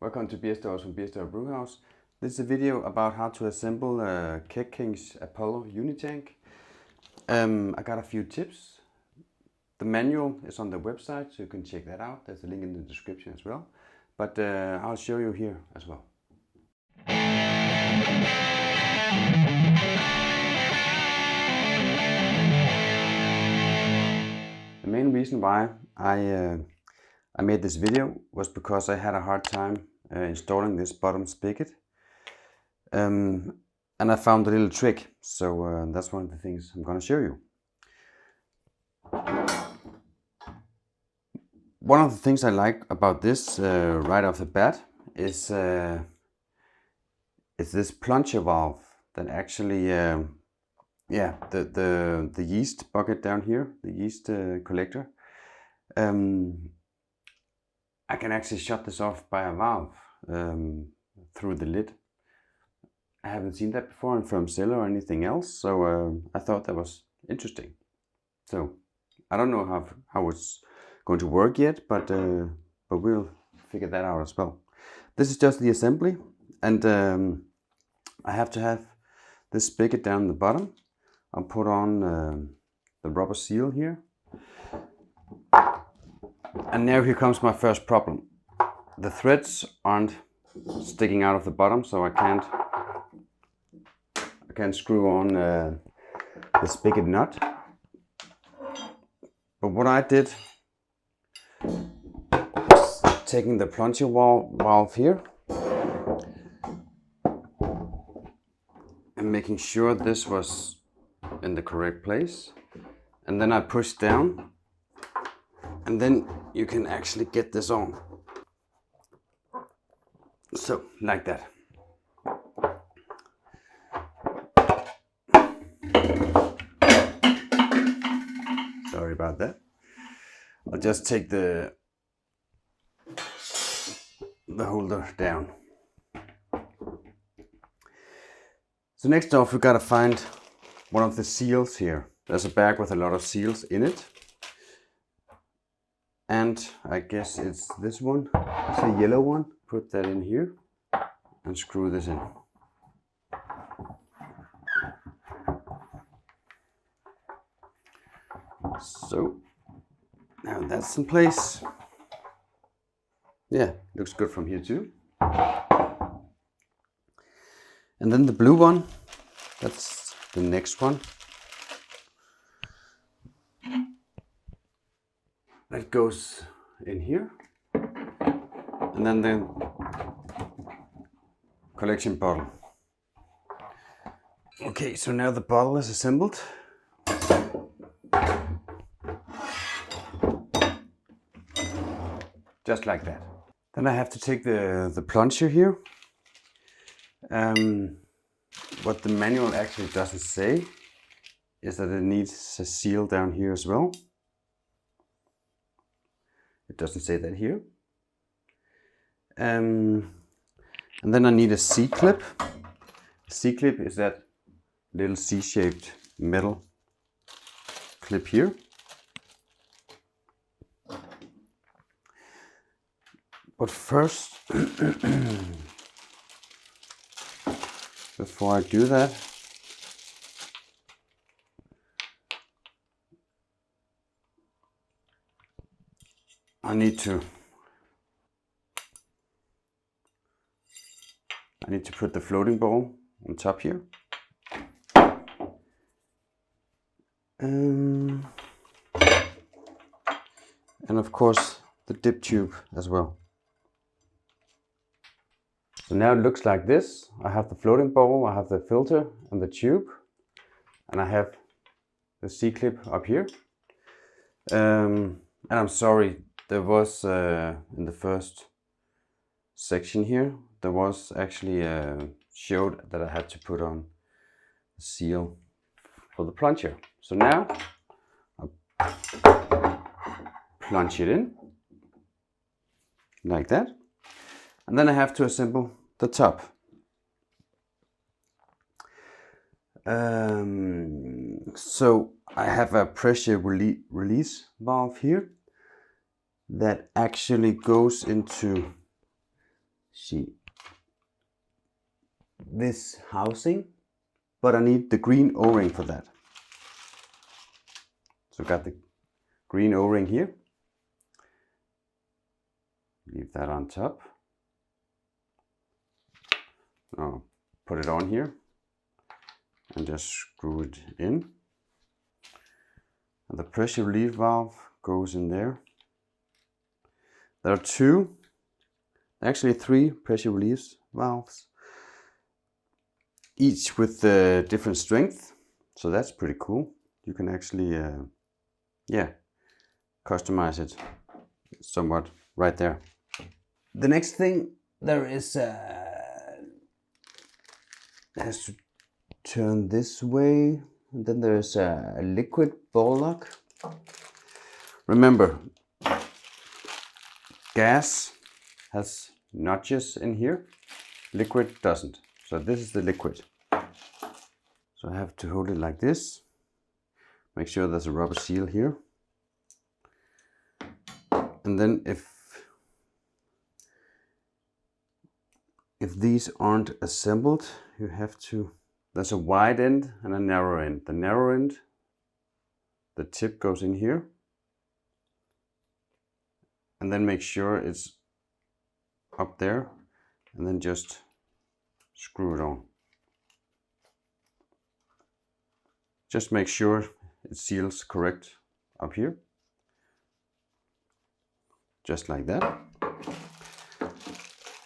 Welcome to Beerstories from Beerstory Brewhouse. This is a video about how to assemble KegKing's Apollo Unitank. I got a few tips. The manual is on the website, so you can check that out. There's a link in the description as well. But I'll show you here as well. The main reason why I made this video was because I had a hard time installing this bottom spigot, and I found a little trick, so that's one of the things I'm going to show you. One of the things I like about this right off the bat is this plunger valve that actually the yeast bucket down here, the yeast collector. I can actually shut this off by a valve through the lid. I haven't seen that before in Fermcellar or anything else, so I thought that was interesting. So I don't know how it's going to work yet, but we'll figure that out as well. This is just the assembly, and I have to have this spigot down the bottom. I'll put on the rubber seal here. And now here comes my first problem. The threads aren't sticking out of the bottom, so I can't screw on the spigot nut. But what I did was taking the plunger valve here and making sure this was in the correct place, and then I pushed down, and then you can actually get this on. So, like that. Sorry about that. I'll just take the holder down. So next off, we gotta find one of the seals here. There's a bag with a lot of seals in it. And I guess it's this one. It's a yellow one. Put that in here and screw this in. So now that's in place. Yeah, looks good from here too. And then the blue one, that's the next one. That goes in here. And then the collection bottle. Okay, so now the bottle is assembled. Just like that. Then I have to take the plunger here. What the manual actually doesn't say is that it needs a seal down here as well. It doesn't say that here. And then I need a C-clip. C-clip is that little C-shaped metal clip here. But first, before I do that, I need to put the floating ball on top here. And of course the dip tube as well. So now it looks like this. I have the floating bowl, I have the filter and the tube, and I have the C-clip up here. And I'm sorry, there was in the first section here, there was actually showed that I had to put on the seal for the plunger. So now I'll plunge it in like that, and then I have to assemble the top. So I have a pressure release valve here that actually goes into see this housing, but I need the green O-ring for that. So got the green O-ring here. Leave that on top. I'll put it on here and just screw it in. And the pressure relief valve goes in there. There are actually three pressure relief valves, each with different strength. So that's pretty cool. You can actually, customize it somewhat right there. The next thing there is, has to turn this way, and then there's a liquid ball lock. Remember, gas has notches in here, liquid doesn't. So this is the liquid. So I have to hold it like this. Make sure there's a rubber seal here. And then if these aren't assembled, you have to, there's a wide end and a narrow end. The narrow end, the tip goes in here. And then make sure it's up there, and then just screw it on. Just make sure it seals correct up here. Just like that.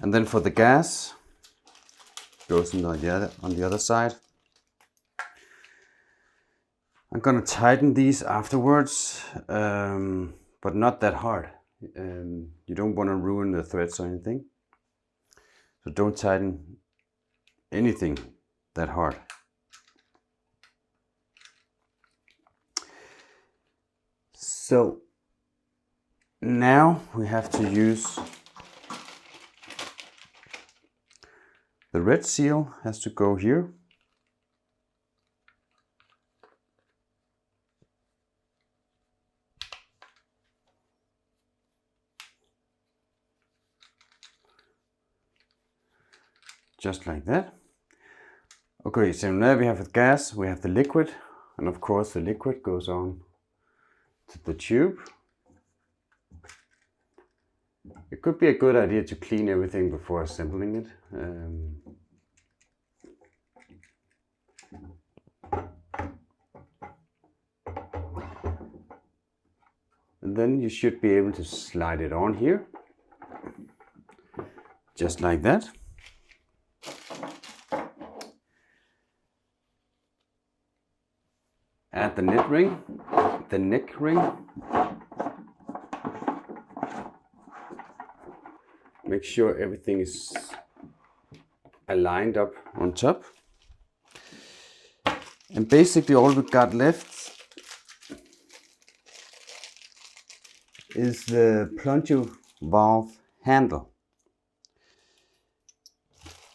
And then for the gas, goes on the other side. I'm gonna tighten these afterwards, but not that hard. You don't want to ruin the threads or anything. So don't tighten anything that hard. So now we have to use the red seal, has to go here. Just like that. Okay, so now we have the gas, we have the liquid, and of course the liquid goes on to the tube. It could be a good idea to clean everything before assembling it. And then you should be able to slide it on here, just like that. Add the neck ring. Make sure everything is aligned up on top. And basically all we got left is the plunger valve handle.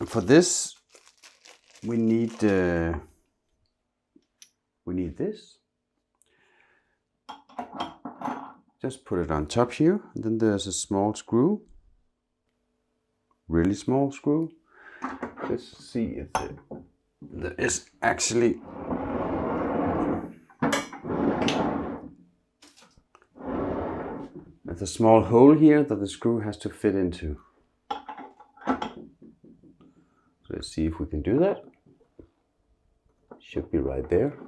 And for this we need this. Just put it on top here, and then there's a small screw, really small screw. Let's see if there is actually there's a small hole here that the screw has to fit into. So let's see if we can do that. Should be right there.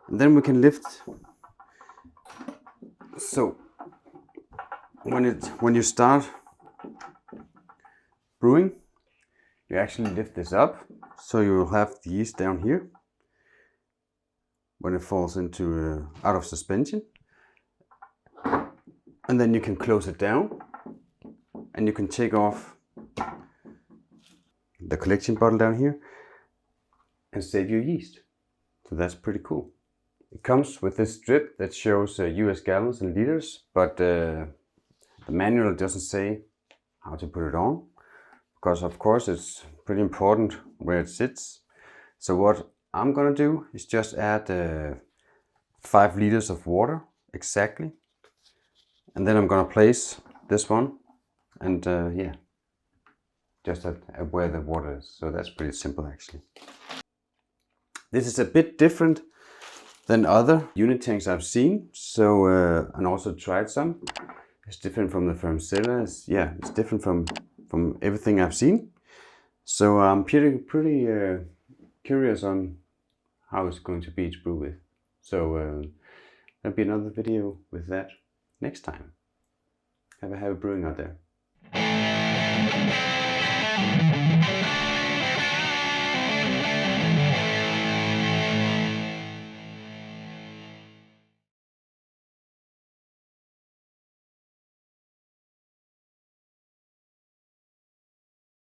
And then we can lift. So when you start brewing, you actually lift this up, so you will have the yeast down here when it falls into out of suspension, and then you can close it down, and you can take off the collection bottle down here and save your yeast. So that's pretty cool. It comes with this strip that shows US gallons and liters, but the manual doesn't say how to put it on, because of course it's pretty important where it sits. So what I'm gonna do is just add 5 liters of water exactly, And then I'm gonna place this one, and yeah, just at where the water is. So that's pretty simple actually. This is a bit different than other Unitanks I've seen. So and also tried some. It's different from the Fermcellar. Yeah, it's different from everything I've seen. So I'm pretty curious on how it's going to be to brew with. So there'll be another video with that next time. Have a happy brewing out there.